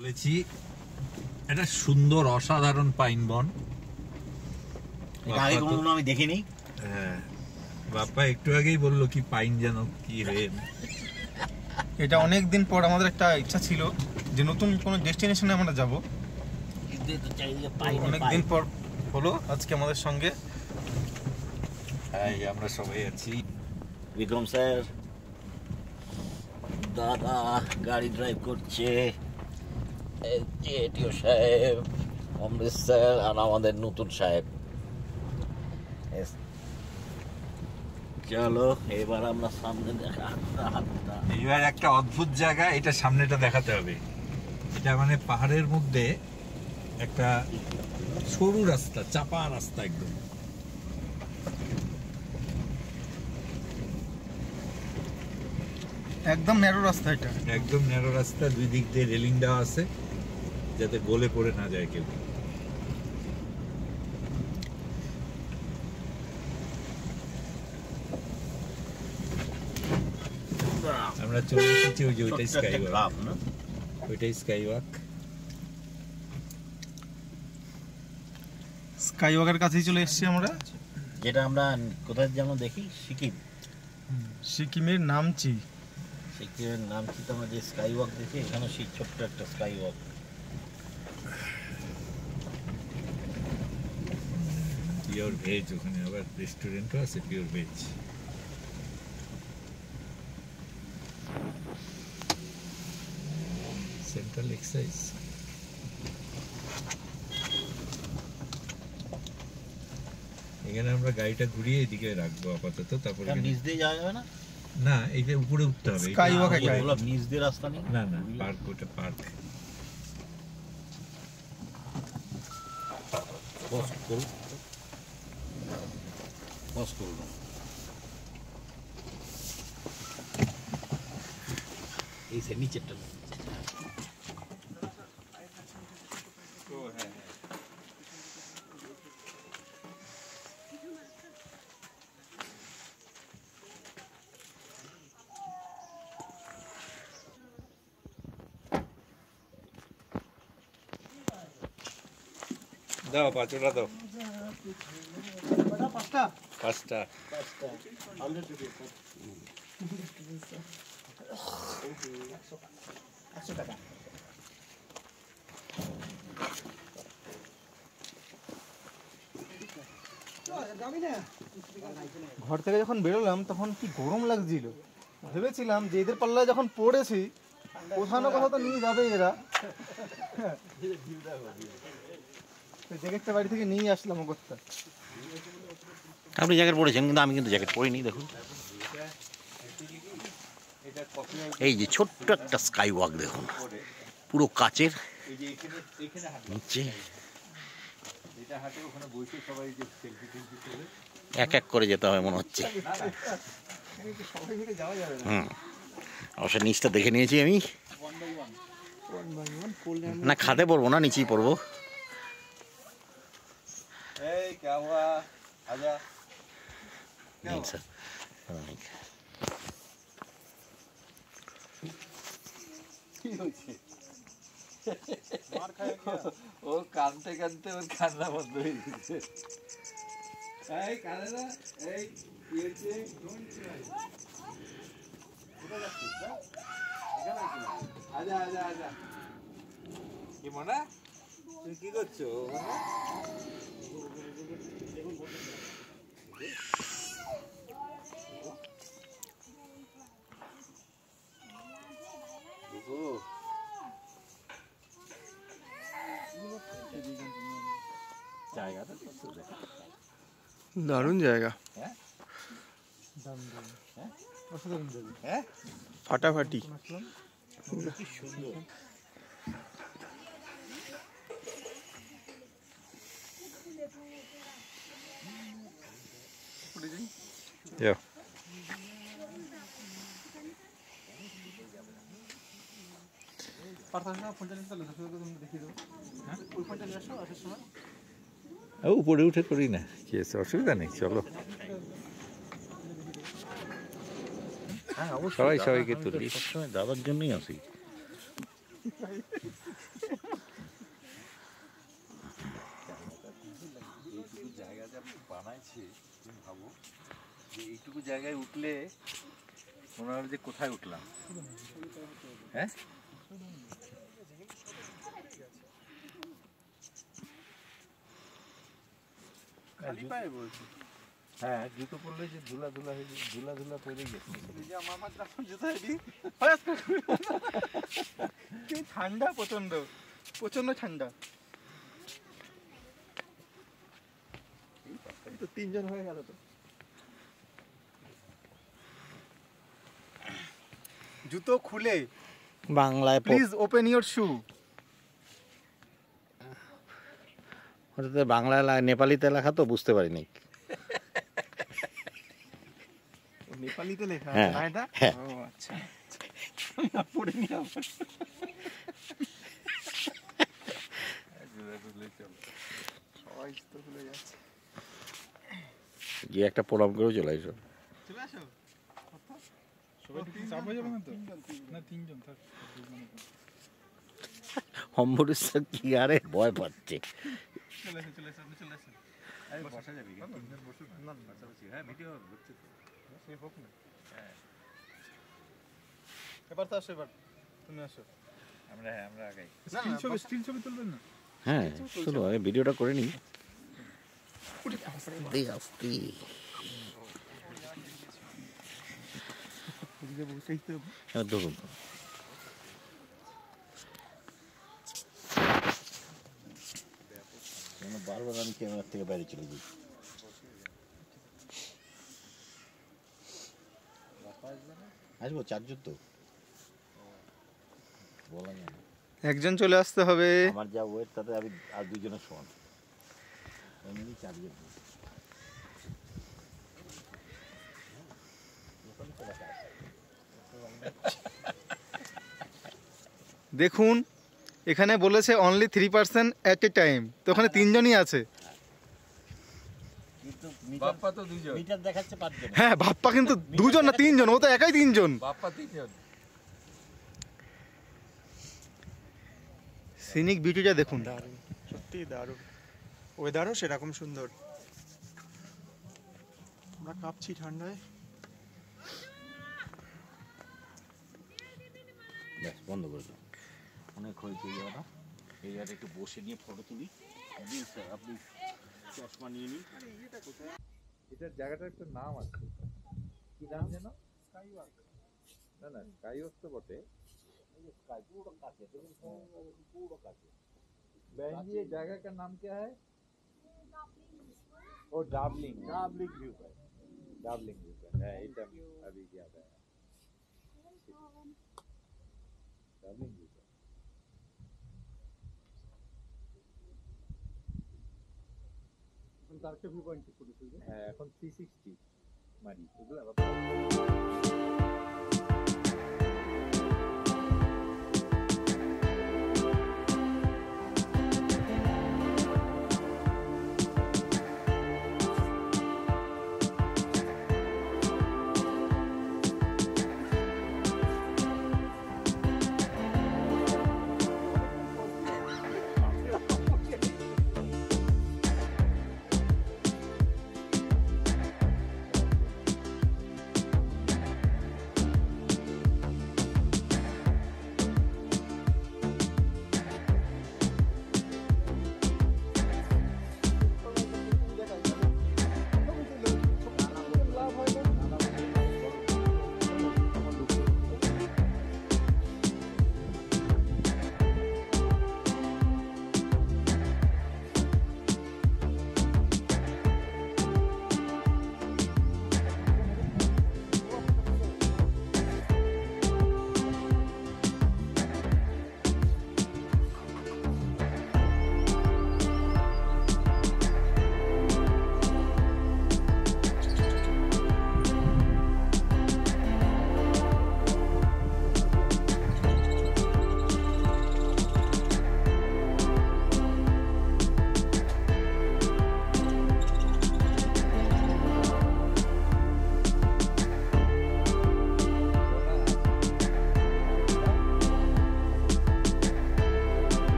বলেছি এটা সুন্দর অসাধারণ পাইন বন, আগে কোনোদিন আমি দেখিনি। হ্যাঁ, বাপ্পা একটু আগেই বললো কি পাইন যেন কি রে। এটা অনেক দিন পর আমাদের একটা ইচ্ছা ছিল যে নতুন কোনো ডেস্টিনেশনে আমরা যাব। অনেক দিন পর হলো আজকে আমাদের সঙ্গে। হ্যাঁ, আমরা সবাই আছি। বিক্রম স্যার, দাদা গাড়ি ড্রাইভ করছে, এটিও সাহেব, অমৃত স্যার আর আমাদের নতুন সাহেব। চলো এবার আমরা সামনে দেখা। এইবার একটা অদ্ভুত জায়গা, এটা সামনেটা দেখাতে হবে। এটা মানে পাহাড়ের মধ্যে একটা সরু রাস্তা, চাপা রাস্তা, একদম ন্যারো রাস্তা, এটা একদম ন্যারো রাস্তা। দুই দিক দিয়ে রেলিং দেওয়া আছে যাতে গলে পড়ে না যায় কেউ। আমরা চলে এসেছি ওই যে ওইটাই স্কাই ওয়াক, ওইটাই স্কাই ওয়াক। স্কাই ওয়াকের কাছেই চলে এসেছি আমরা, যেটা আমরা কোথায় যেন দেখি, সিকিম, সিকিমের নামচি। সিকিমের নামচি তো আমরা যে স্কাই ওয়াক দেখি, এখানে সেই ছোট্ট একটা স্কাই ওয়াক। পিওর ভেজ, ওখানে আবার রেস্টুরেন্টও আছে পিওর ভেজ। Central exercise. এখানে আমরা গাড়িটা ঘুরিয়ে এদিকে রাখবো আপাতত, তারপরে নিচ দিয়ে যাওয়া যাবে না? না, এইটা উপরে উঠতে হবে। স্কাই ওয়াক নিচ দিয়ে রাস্তা নেই? না না, পার্ক, ওটা পার্ক। এই সে নিচেরটা দাও, পাঁচটা দাও। পাঁচটা। ঘর থেকে যখন বেরোলাম তখন কি গরম লাগছিল। ভেবেছিলাম যে এদের পাল্লায় যখন পড়েছি কোথাও না কোথাও তো নিয়ে যাবে এরা। জ্যাকেটটা বাড়ি থেকে নিয়ে আসলাম অগত্যা। আপনি জ্যাকেট পরেছেন, কিন্তু আমি কিন্তু জ্যাকেট পরিনি। দেখুন এই যে ছোট্ট একটা স্কাই ওয়াক দেখুন, পুরো কাচের নিচে এক এক করে যেতে হবে মনে হচ্ছে। অবশ্য নিচটা দেখে নিয়েছি আমি, না খাদে পড়বো না, নিচেই পড়বো। ও কানতে কানতে ওর কান্না বন্ধ হয়ে গেছে। কি মনে তুমি কি করছো? দারুণ জায়গা, ফাটাফাটি। Yeah. উপরে উঠে করি না, কি আছে, অসুবিধা নেই, চলো। হ্যাঁ, সবাই সবাইকে তুলি, দাদার জন্যই আসি। যে এইটুকু জায়গায় উঠলে মনে হবে যে কোথায় উঠলাম। হ্যাঁ হ্যাঁ, জুতো পরলে যে ধুলা ধুলা হয়ে ধুলা ধুলা পড়ে গেছে। ঠান্ডা প্রচন্ড, প্রচন্ড ঠান্ডা। তো 3 জন হয়ে গেল তো। জুতো খুলে বাংলায় প্লিজ ওপেন ইওর শু। বাংলায় নেপালিতে লেখা তো বুঝতে পারিনি। নেপালিতে লেখা হ্যাঁ, আছে না এটা? হ্যাঁ। ও আচ্ছা, আমি না পড়িনি আবার। সবাই জুতো খুলে যাচ্ছে। গিয়ে একটা প্রণাম করেও চলে আসো। চলে আসো। সবাই ঠিক চাপ হয়ে যাবে না তো? না 3 জন থাক। অম্বরীশ্বর কি আরে ভয় পাচ্ছে। চলে আসো, চলে আসো, আপনি চলে আসো। আরে বসা যাবে কি? তিনজন বসুন না, পাশাপাশি। হ্যাঁ, ভিডিও হচ্ছে তো। সে হোক না। হ্যাঁ। এবার তো আসো, এবার তুমি আসো। আমরা আগাই। না না, স্টিল ছবি তুলবেন না? হ্যাঁ, শুনো আমি ভিডিওটা করে নিই। আস্তে আস্তে এদিকে বসেই তো ধরুন। বারবার আমি ক্যামেরার থেকে বাইরে চলে যাই। আসবো 4 জন তো বলা যায় না। একজন চলে আসতে হবে। আমার যা ওয়েট তাতে আমি আর 2 জনের সমান, এমনি 4 জন। দেখুন এখানে বলেছে অনলি 3% এট এ টাইম, তো ওখানে 3 জনই আছে। কিন্তু বাপ্পা তো 2 জন। মিটার দেখাচ্ছে 5 জন। হ্যাঁ, বাপ্পা কিন্তু 2 জন না 3 জন, ও তো একাই 3 জন। বাপ্পা 3 জন। সিনিক বিউটিটা দেখুন। দারুণ, সত্যি দারুণ। ওয়েদারও সেরকম সুন্দর। আমরা কাঁপছি ঠান্ডায়। ব্যাস বন্ধ করে দাও, অনেক হয়েছে এই জায়গাটা। এই জায়গাটা একটু বসে নিয়ে ফটো তুলি। প্লিজ স্যার, আপনি চশমা নিয়ে নিন। এটার জায়গাটার একটা নাম আছে, কি নাম যেন? স্কাইওয়াক। না না, স্কাইওয়াক তো বটে। পুরো কাছে, পুরো কাছে। बहन जी ये जगह का नाम क्या है? ओ डाबलिंग व्यू का। डाबलिंग व्यू का है, এটা अभी याद आया। डाबलिंग व्यू का। এখন তারকে ভিউ পয়েন্ট করে তুলবে। হ্যাঁ, এখন 360 মারি, বুঝলা?